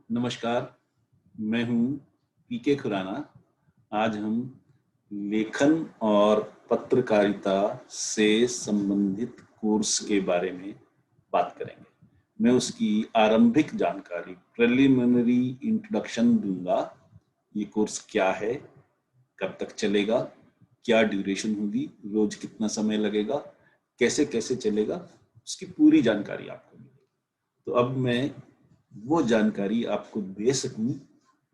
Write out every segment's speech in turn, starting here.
नमस्कार, मैं हूँ पीके खुराना। आज हम लेखन और पत्रकारिता से संबंधित कोर्स के बारे में बात करेंगे। मैं उसकी आरंभिक जानकारी प्रिलिमिनरी इंट्रोडक्शन दूंगा। ये कोर्स क्या है, कब तक चलेगा, क्या ड्यूरेशन होगी, रोज कितना समय लगेगा, कैसे कैसे चलेगा, उसकी पूरी जानकारी आपको मिलेगी। तो अब मैं वो जानकारी आपको दे सकूं,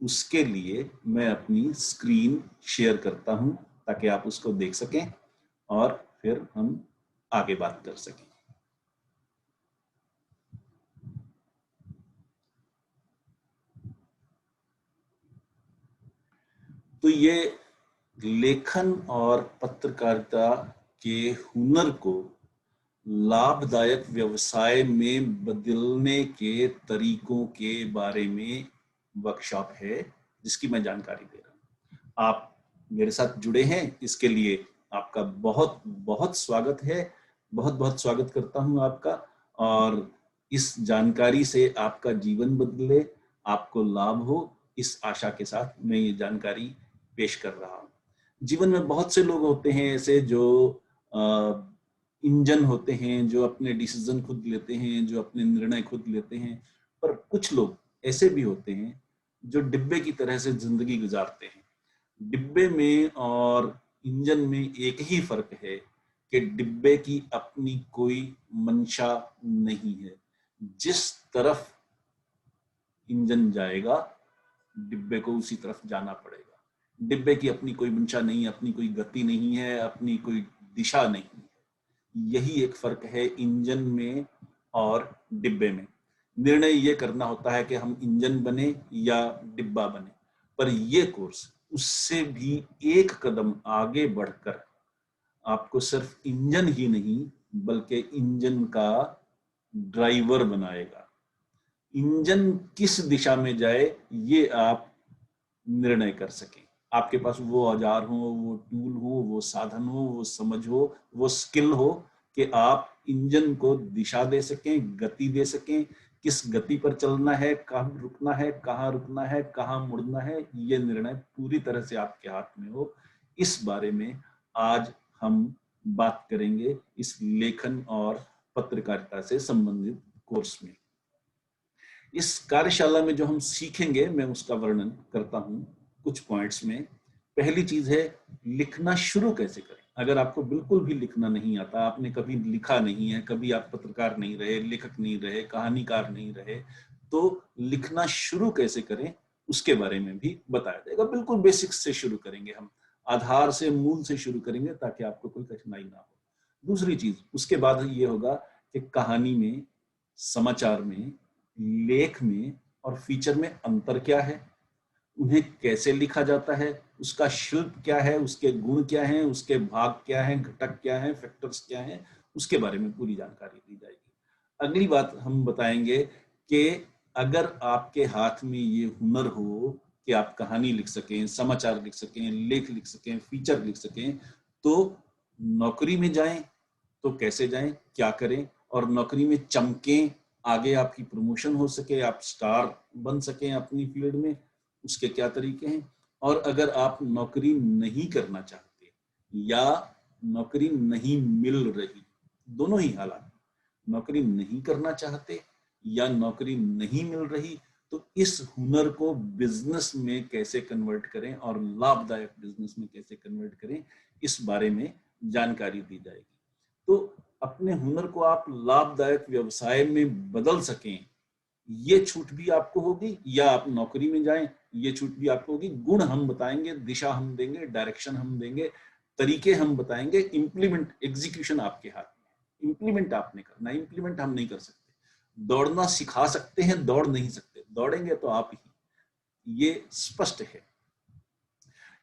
उसके लिए मैं अपनी स्क्रीन शेयर करता हूं ताकि आप उसको देख सकें और फिर हम आगे बात कर सकें। तो ये लेखन और पत्रकारिता के हुनर को लाभदायक व्यवसाय में बदलने के तरीकों के बारे में वर्कशॉप है, जिसकी मैं जानकारी दे रहा हूं। आप मेरे साथ जुड़े हैं, इसके लिए आपका बहुत बहुत स्वागत है। बहुत बहुत स्वागत करता हूं आपका। और इस जानकारी से आपका जीवन बदले, आपको लाभ हो, इस आशा के साथ मैं ये जानकारी पेश कर रहा हूं। जीवन में बहुत से लोग होते हैं ऐसे जो इंजन होते हैं, जो अपने डिसीजन खुद लेते हैं, जो अपने निर्णय खुद लेते हैं। पर कुछ लोग ऐसे भी होते हैं जो डिब्बे की तरह से जिंदगी गुजारते हैं। डिब्बे में और इंजन में एक ही फर्क है कि डिब्बे की अपनी कोई मंशा नहीं है। जिस तरफ इंजन जाएगा, डिब्बे को उसी तरफ जाना पड़ेगा। डिब्बे की अपनी कोई मंशा नहीं है, अपनी कोई गति नहीं है, अपनी कोई दिशा नहीं है। यही एक फर्क है इंजन में और डिब्बे में। निर्णय ये करना होता है कि हम इंजन बने या डिब्बा बने। पर ये कोर्स उससे भी एक कदम आगे बढ़कर आपको सिर्फ इंजन ही नहीं बल्कि इंजन का ड्राइवर बनाएगा। इंजन किस दिशा में जाए ये आप निर्णय कर सकें। आपके पास वो औजार हो, वो टूल हो, वो साधन हो, वो समझ हो, वो स्किल हो कि आप इंजन को दिशा दे सकें, गति दे सकें। किस गति पर चलना है, कब रुकना है, कहाँ रुकना है, कहाँ मुड़ना है, ये निर्णय पूरी तरह से आपके हाथ में हो। इस बारे में आज हम बात करेंगे इस लेखन और पत्रकारिता से संबंधित कोर्स में। इस कार्यशाला में जो हम सीखेंगे, मैं उसका वर्णन करता हूं कुछ पॉइंट्स में। पहली चीज है, लिखना शुरू कैसे करें। अगर आपको बिल्कुल भी लिखना नहीं आता, आपने कभी लिखा नहीं है, कभी आप पत्रकार नहीं रहे, लेखक नहीं रहे, कहानीकार नहीं रहे, तो लिखना शुरू कैसे करें उसके बारे में भी बताया जाएगा। बिल्कुल बेसिक्स से शुरू करेंगे हम, आधार से, मूल से शुरू करेंगे ताकि आपको कोई कठिनाई ना हो। दूसरी चीज उसके बाद ये होगा कि कहानी में, समाचार में, लेख में और फीचर में अंतर क्या है, उन्हें कैसे लिखा जाता है, उसका शिल्प क्या है, उसके गुण क्या हैं, उसके भाग क्या हैं, घटक क्या हैं, फैक्टर्स क्या हैं, उसके बारे में पूरी जानकारी दी जाएगी। अगली बात हम बताएंगे कि अगर आपके हाथ में ये हुनर हो कि आप कहानी लिख सकें, समाचार लिख सकें, लेख लिख सकें, फीचर लिख सकें, तो नौकरी में जाएं तो कैसे जाएं, क्या करें, और नौकरी में चमकें, आगे आपकी प्रमोशन हो सके, आप स्टार बन सकें अपनी फील्ड में, उसके क्या तरीके हैं। और अगर आप नौकरी नहीं करना चाहते या नौकरी नहीं मिल रही, दोनों ही हालात, नौकरी नहीं करना चाहते या नौकरी नहीं मिल रही, तो इस हुनर को बिजनेस में कैसे कन्वर्ट करें और लाभदायक बिजनेस में कैसे कन्वर्ट करें, इस बारे में जानकारी दी जाएगी। तो अपने हुनर को आप लाभदायक व्यवसाय में बदल सकें, ये छूट भी आपको होगी, या आप नौकरी में जाएं, ये छूट भी आपको होगी। गुण हम बताएंगे, दिशा हम देंगे, डायरेक्शन हम देंगे, तरीके हम बताएंगे। इंप्लीमेंट, एग्जीक्यूशन आपके हाथ में। इंप्लीमेंट आपने करना, इंप्लीमेंट हम नहीं कर सकते। दौड़ना सिखा सकते हैं, दौड़ नहीं सकते, दौड़ेंगे तो आप ही, ये स्पष्ट है।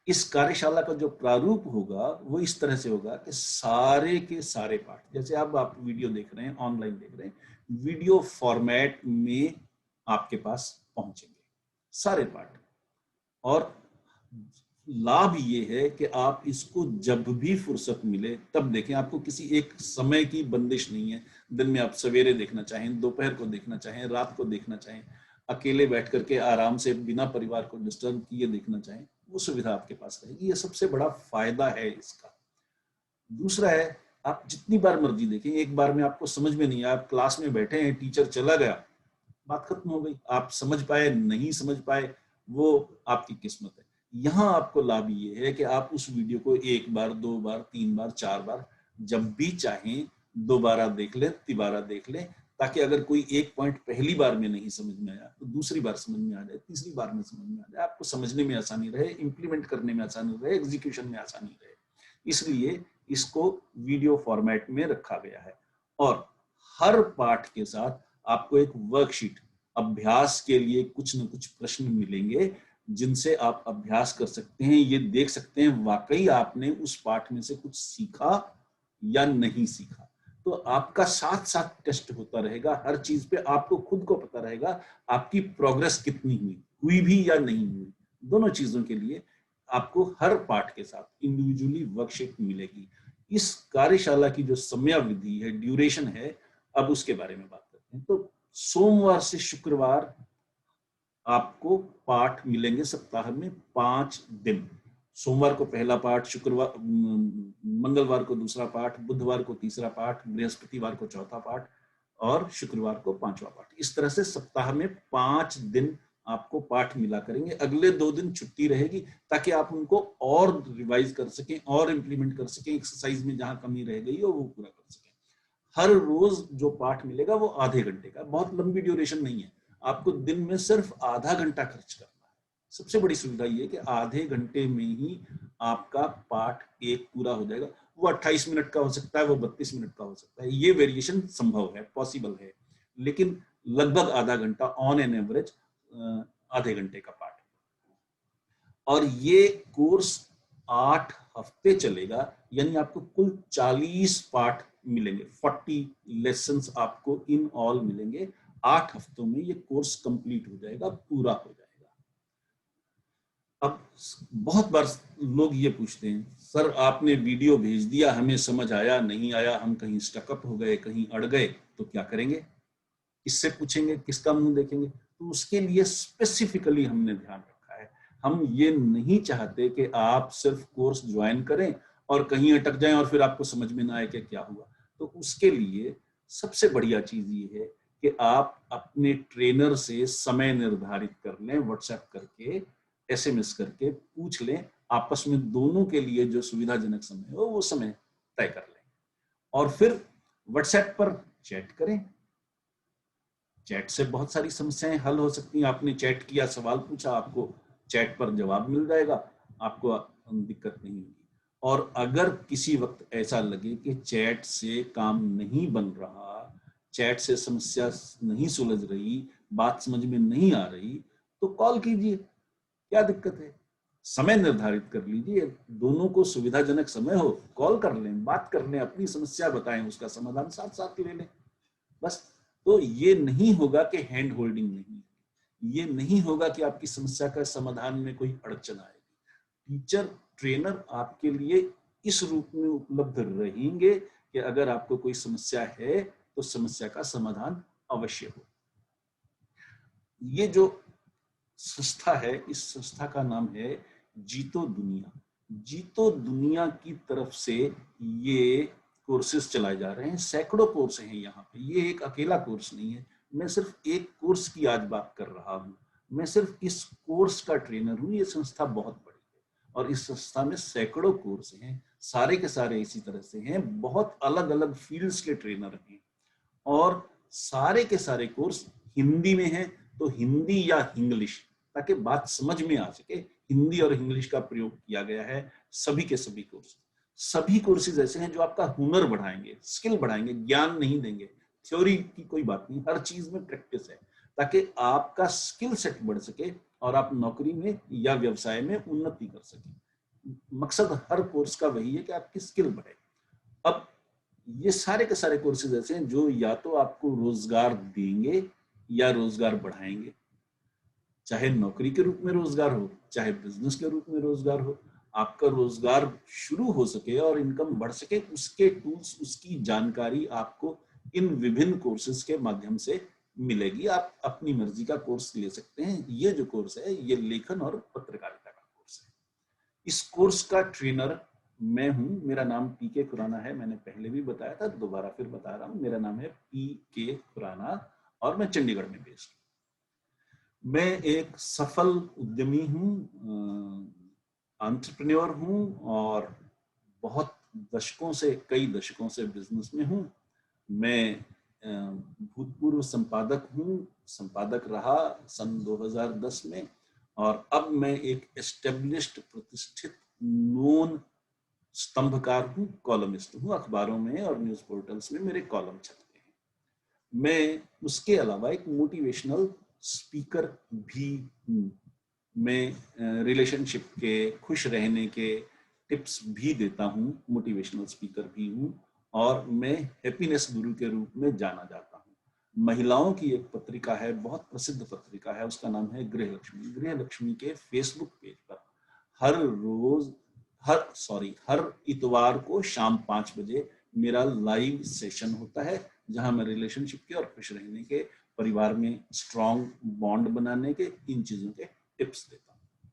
इस कार्यशाला का जो प्रारूप होगा वो इस तरह से होगा कि सारे के सारे पाठ, जैसे अब आप वीडियो देख रहे हैं, ऑनलाइन देख रहे हैं, वीडियो फॉर्मेट में आपके पास पहुंचेंगे सारे पाठ। और लाभ ये है कि आप इसको जब भी फुर्सत मिले तब देखें। आपको किसी एक समय की बंदिश नहीं है। दिन में आप सवेरे देखना चाहें, दोपहर को देखना चाहें, रात को देखना चाहें, अकेले बैठ करके आराम से बिना परिवार को डिस्टर्ब किए देखना चाहें, वो सुविधा आपके पास रहेगी। ये सबसे बड़ा फायदा है इसका। दूसरा है, आप जितनी बार मर्जी देखें, एक बार में आपको समझ में नहीं आया, आप क्लास में बैठे हैं, टीचर चला गया, बात खत्म हो गई। आप समझ पाए नहीं समझ पाए, वो आपकी किस्मत है। यहाँ आपको लाभ ये है कि आप उस वीडियो को एक बार, दो बार, तीन बार, चार बार, जब भी चाहें दोबारा देख लें, तिबारा देख लें, ताकि अगर कोई एक पॉइंट पहली बार में नहीं समझ में आया तो दूसरी बार समझ में आ जाए, तीसरी बार में समझ में आ जाए, आपको समझने में आसानी रहे, इंप्लीमेंट करने में आसानी रहे, एग्जीक्यूशन में आसानी रहे। इसलिए इसको वीडियो फॉर्मेट में रखा गया है। और हर पाठ के साथ आपको एक वर्कशीट, अभ्यास के लिए कुछ न कुछ प्रश्न मिलेंगे, जिनसे आप अभ्यास कर सकते हैं, ये देख सकते हैं वाकई आपने उस पाठ में से कुछ सीखा या नहीं सीखा। तो आपका साथ साथ टेस्ट होता रहेगा, हर चीज पे आपको खुद को पता रहेगा आपकी प्रोग्रेस कितनी हुई भी या नहीं हुई। दोनों चीजों के लिए आपको हर पाठ के साथ इंडिविजुअली वर्कशीट मिलेगी। इस कार्यशाला की जो समयावधि है, ड्यूरेशन है, अब उसके बारे में बात करते हैं। तो सोमवार से शुक्रवार आपको पाठ मिलेंगे सप्ताह में 5 दिन। सोमवार को पहला पाठ, शुक्रवार मंगलवार को दूसरा पाठ, बुधवार को तीसरा पाठ, बृहस्पतिवार को चौथा पाठ और शुक्रवार को पांचवा पाठ। इस तरह से सप्ताह में 5 दिन आपको पाठ मिला करेंगे। अगले 2 दिन छुट्टी रहेगी ताकि आप उनको और रिवाइज कर सकें और इंप्लीमेंट कर सकें, एक्सरसाइज में जहां कमी रह गई हो वो पूरा कर सकें। हर रोज जो पाठ मिलेगा वो आधे घंटे का, बहुत लंबी ड्यूरेशन नहीं है। आपको दिन में सिर्फ आधा घंटा खर्च करना है। सबसे बड़ी सुविधा ये है कि आधे घंटे में ही आपका पाठ एक पूरा हो जाएगा। वो 28 मिनट का हो सकता है, वो 32 मिनट का हो सकता है, ये वेरिएशन संभव है, पॉसिबल है, लेकिन लगभग आधा घंटा ऑन एन एवरेज आधे घंटे का पाठ। और ये कोर्स 8 हफ्ते चलेगा, यानी आपको कुल 40 पाठ मिलेंगे, 40 लेसन्स आपको इन ऑल मिलेंगे। 8 हफ्तों में ये कोर्स कंप्लीट हो जाएगा, पूरा हो जाएगा। अब बहुत बार लोग ये पूछते हैं, सर आपने वीडियो भेज दिया, हमें समझ आया नहीं आया, हम कहीं स्टकअप हो गए, कहीं अड़ गए, तो क्या करेंगे? किससे पूछेंगे, किसका मुंह देखेंगे? तो उसके लिए स्पेसिफिकली हमने ध्यान रखा है। हम ये नहीं चाहते कि आप सिर्फ कोर्स ज्वाइन करें और कहीं अटक जाएं और फिर आपको समझ में ना आए कि क्या हुआ। तो उसके लिए सबसे बढ़िया चीज ये है कि आप अपने ट्रेनर से समय निर्धारित कर लें, व्हाट्सएप करके, SMS करके पूछ लें, आपस में दोनों के लिए जो सुविधाजनक समय हो वो समय तय कर लें और फिर व्हाट्सएप पर चैट करें। चैट से बहुत सारी समस्याएं हल हो सकती हैं। आपने चैट किया, सवाल पूछा, आपको चैट पर जवाब मिल जाएगा, आपको दिक्कत नहीं होगी। और अगर किसी वक्त ऐसा लगे कि चैट से काम नहीं बन रहा, चैट से समस्या नहीं सुलझ रही, बात समझ में नहीं आ रही, तो कॉल कीजिए, क्या दिक्कत है? समय निर्धारित कर लीजिए, दोनों को सुविधाजनक समय हो, कॉल कर लें, बात कर लें, अपनी समस्या बताएं, उसका समाधान साथ साथ ले लें, बस। तो ये नहीं होगा कि हैंड होल्डिंग नहीं, ये नहीं होगा कि आपकी समस्या का समाधान में कोई अड़चन आएगी। टीचर, ट्रेनर आपके लिए इस रूप में उपलब्ध रहेंगे कि अगर आपको कोई समस्या है तो समस्या का समाधान अवश्य हो। ये जो संस्था है, इस संस्था का नाम है जीतो दुनिया। जीतो दुनिया की तरफ से ये कोर्सेज चलाए जा रहे हैं, सैकड़ों कोर्स हैं यहाँ पे, ये एक अकेला कोर्स नहीं है। मैं सिर्फ एक कोर्स की आज बात कर रहा हूँ, मैं सिर्फ इस कोर्स का ट्रेनर हूँ। ये संस्था बहुत बड़ी है और इस संस्था में सैकड़ों कोर्स हैं, सारे के सारे इसी तरह से हैं, बहुत अलग अलग फील्ड्स के ट्रेनर हैं और सारे के सारे कोर्स हिंदी में हैं। तो हिंदी या इंग्लिश, ताकि बात समझ में आ सके, हिंदी और इंग्लिश का प्रयोग किया गया है सभी के सभी कोर्स। सभी कोर्सेज ऐसे हैं जो आपका हुनर बढ़ाएंगे, स्किल बढ़ाएंगे, ज्ञान नहीं देंगे। थ्योरी की कोई बात नहीं, हर चीज में प्रैक्टिस है ताकि आपका स्किल सेट बढ़ सके और आप नौकरी में या व्यवसाय में उन्नति कर सके। मकसद हर कोर्स का वही है कि आपकी स्किल बढ़े। अब ये सारे के सारे कोर्सेज ऐसे हैं जो या तो आपको रोजगार देंगे या रोजगार बढ़ाएंगे, चाहे नौकरी के रूप में रोजगार हो, चाहे बिजनेस के रूप में रोजगार हो। आपका रोजगार शुरू हो सके और इनकम बढ़ सके, उसके टूल्स, उसकी जानकारी आपको इन विभिन्न कोर्सेज के माध्यम से मिलेगी। आप अपनी मर्जी का कोर्स ले सकते हैं। ये जो कोर्स है ये लेखन और पत्रकारिता का कोर्स है। इस कोर्स का ट्रेनर मैं हूं। मेरा नाम पीके खुराना है। मैंने पहले भी बताया था, दोबारा फिर बता रहा हूं। मेरा नाम है पीके खुराना और मैं चंडीगढ़ में बेस्ड हूं। मैं एक सफल उद्यमी हूं, एंटरप्रेन्योर हूं और बहुत कई दशकों से बिजनेस में हूं। मैं भूतपूर्व संपादक हूं, संपादक रहा सन 2010 में, और अब मैं एक एस्टेब्लिश्ड प्रतिष्ठित नोन स्तंभकार हूं, कॉलमिस्ट हूं। अखबारों में और न्यूज पोर्टल्स में मेरे कॉलम छपते हैं। मैं उसके अलावा एक मोटिवेशनल स्पीकर भी हूं। मैं रिलेशनशिप के, खुश रहने के टिप्स भी देता हूं, मोटिवेशनल स्पीकर भी हूं, और मैं हैप्पीनेस गुरु के रूप में जाना जाता हूं। महिलाओं की एक पत्रिका है, बहुत प्रसिद्ध पत्रिका है, उसका नाम है गृह लक्ष्मी। गृह लक्ष्मी के फेसबुक पेज पर हर इतवार को शाम 5 बजे मेरा लाइव सेशन होता है, जहां मैं रिलेशनशिप के और खुश रहने के, परिवार में स्ट्रॉन्ग बॉन्ड बनाने के, इन चीजों के टिप्स देता हूं।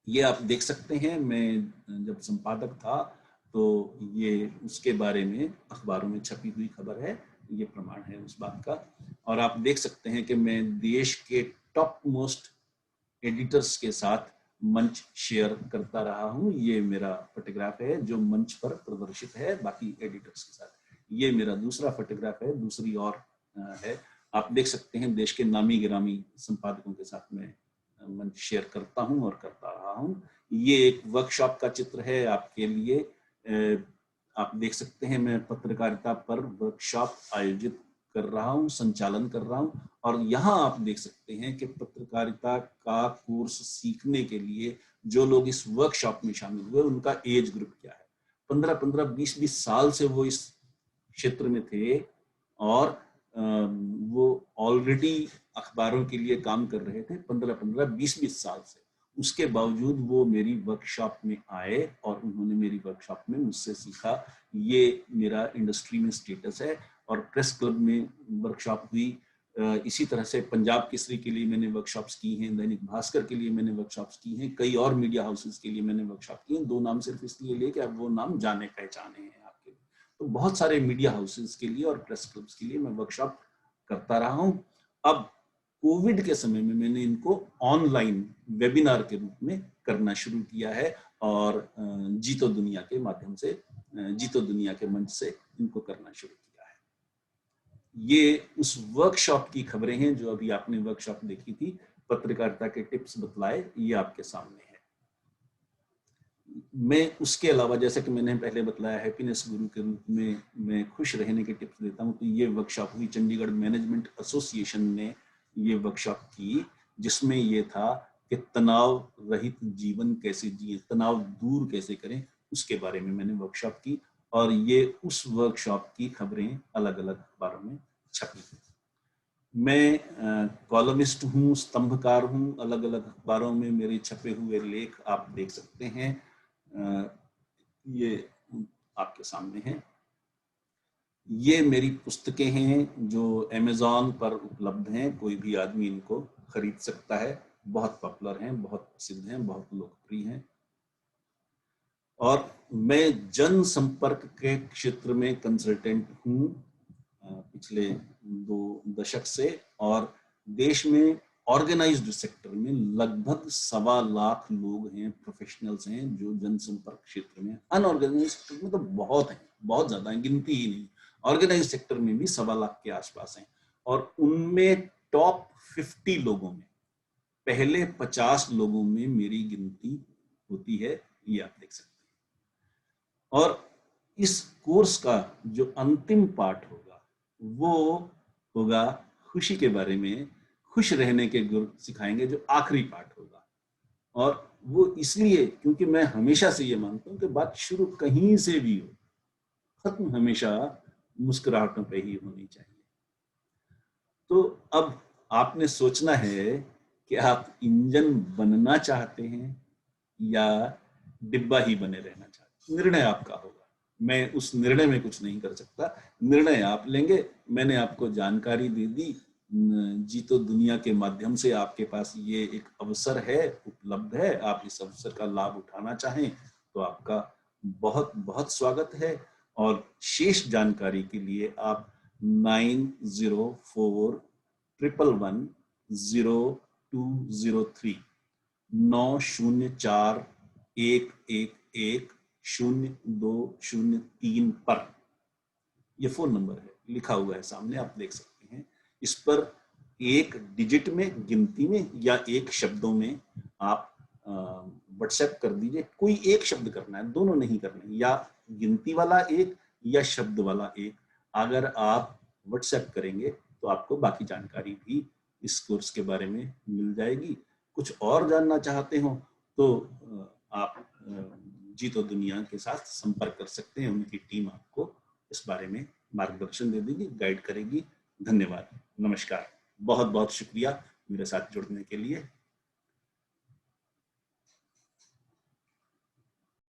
ये आप देख सकते हैं, मैं जब संपादक था तो ये उसके बारे में अखबारों में छपी हुई खबर है, ये प्रमाण है उस बात का। और आप देख सकते हैं कि मैं देश के टॉप मोस्ट एडिटर्स के साथ मंच शेयर करता रहा हूं। ये मेरा फोटोग्राफ है जो मंच पर प्रदर्शित है बाकी एडिटर्स के साथ। ये मेरा दूसरा फोटोग्राफ है, दूसरी और है। आप देख सकते हैं देश के नामी गिरामी संपादकों के साथ मैं मंच शेयर करता हूं और करता रहा हूं। ये एक वर्कशॉप का चित्र है आपके लिए। आप देख सकते हैं मैं पत्रकारिता पर वर्कशॉप आयोजित कर रहा हूं, संचालन कर रहा हूं। और यहाँ आप देख सकते हैं कि पत्रकारिता का कोर्स सीखने के लिए जो लोग इस वर्कशॉप में शामिल हुए उनका एज ग्रुप क्या है। 15-15, 20-20 साल से वो इस क्षेत्र में थे और वो ऑलरेडी अखबारों के लिए काम कर रहे थे 15-15, 20-20 साल से। उसके बावजूद वो मेरी वर्कशॉप में आए और उन्होंने मेरी वर्कशॉप में मुझसे सीखा। ये मेरा इंडस्ट्री में स्टेटस है। और प्रेस क्लब में वर्कशॉप हुई। इसी तरह से पंजाब केसरी के लिए मैंने वर्कशॉप्स की हैं, दैनिक भास्कर के लिए मैंने वर्कशॉप्स की हैं, कई और मीडिया हाउसेस के लिए मैंने वर्कशॉप की हैं। 2 नाम सिर्फ इसलिए लिए कि अब वो नाम जाने पहचाने हैं आपके लिए। तो बहुत सारे मीडिया हाउसेस के लिए और प्रेस क्लब्स के लिए मैं वर्कशॉप करता रहा हूँ। अब कोविड के समय में मैंने इनको ऑनलाइन वेबिनार के रूप में करना शुरू किया है और जीतो दुनिया के माध्यम से, जीतो दुनिया के मंच से इनको करना शुरू किया है। ये उस वर्कशॉप की खबरें हैं जो अभी आपने वर्कशॉप देखी थी, पत्रकारिता के टिप्स बतलाए, ये आपके सामने है। मैं उसके अलावा, जैसे कि मैंने पहले बतलाया, हैप्पीनेस गुरु के रूप में मैं खुश रहने के टिप्स देता हूं। तो ये वर्कशॉप हुई, चंडीगढ़ मैनेजमेंट एसोसिएशन ने ये वर्कशॉप की, जिसमें ये था कि तनाव रहित जीवन कैसे जिए, तनाव दूर कैसे करें, उसके बारे में मैंने वर्कशॉप की। और ये उस वर्कशॉप की खबरें अलग अलग अखबारों में छपी। मैं कॉलमिस्ट हूँ, स्तंभकार हूँ, अलग अलग अखबारों में मेरे छपे हुए लेख आप देख सकते हैं। ये आपके सामने है। ये मेरी पुस्तकें हैं जो अमेज़न पर उपलब्ध हैं, कोई भी आदमी इनको खरीद सकता है। बहुत पॉपुलर हैं, बहुत प्रसिद्ध हैं, बहुत लोकप्रिय हैं। और मैं जनसंपर्क के क्षेत्र में कंसल्टेंट हूँ पिछले 2 दशक से। और देश में ऑर्गेनाइज्ड सेक्टर में लगभग 1.25 लाख लोग हैं, प्रोफेशनल्स हैं जो जनसंपर्क क्षेत्र में। अनऑर्गेनाइज्ड सेक्टर में तो बहुत हैं, बहुत ज्यादा है, गिनती ही नहीं। ऑर्गेनाइज्ड सेक्टर में भी 1.25 लाख के आसपास हैं। और उनमें टॉप 50 लोगों में, पहले 50 लोगों में मेरी गिनती होती है, ये आप देख सकते हैं। और इस कोर्स का जो अंतिम पार्ट होगा वो होगा खुशी के बारे में, खुश रहने के गुर सिखाएंगे, जो आखिरी पार्ट होगा। और वो इसलिए क्योंकि मैं हमेशा से ये मानता हूं कि बात शुरू कहीं से भी हो, खत्म हमेशा मुस्कुराहटों पे ही होनी चाहिए। तो अब आपने सोचना है कि आप इंजन बनना चाहते हैं या डिब्बा ही बने रहना चाहते हैं। निर्णय आपका होगा। मैं उस निर्णय में कुछ नहीं कर सकता, निर्णय आप लेंगे। मैंने आपको जानकारी दे दी, जीतो दुनिया के माध्यम से आपके पास ये एक अवसर है, उपलब्ध है। आप इस अवसर का लाभ उठाना चाहें तो आपका बहुत बहुत स्वागत है। और शेष जानकारी के लिए आप 9041110203 9041110203 पर, ये फोन नंबर है, लिखा हुआ है सामने, आप देख सकते हैं। इस पर एक डिजिट में, गिनती में, या एक शब्दों में आप व्हाट्सएप कर दीजिए। कोई एक शब्द करना है, दोनों नहीं करने, या गिनती वाला एक या शब्द वाला एक। अगर आप व्हाट्सएप करेंगे तो आपको बाकी जानकारी भी इस कोर्स के बारे में मिल जाएगी। कुछ और जानना चाहते हो तो आप जीतो दुनिया के साथ संपर्क कर सकते हैं। उनकी टीम आपको इस बारे में मार्गदर्शन दे देगी, गाइड करेगी। धन्यवाद, नमस्कार, बहुत बहुत शुक्रिया मेरे साथ जुड़ने के लिए।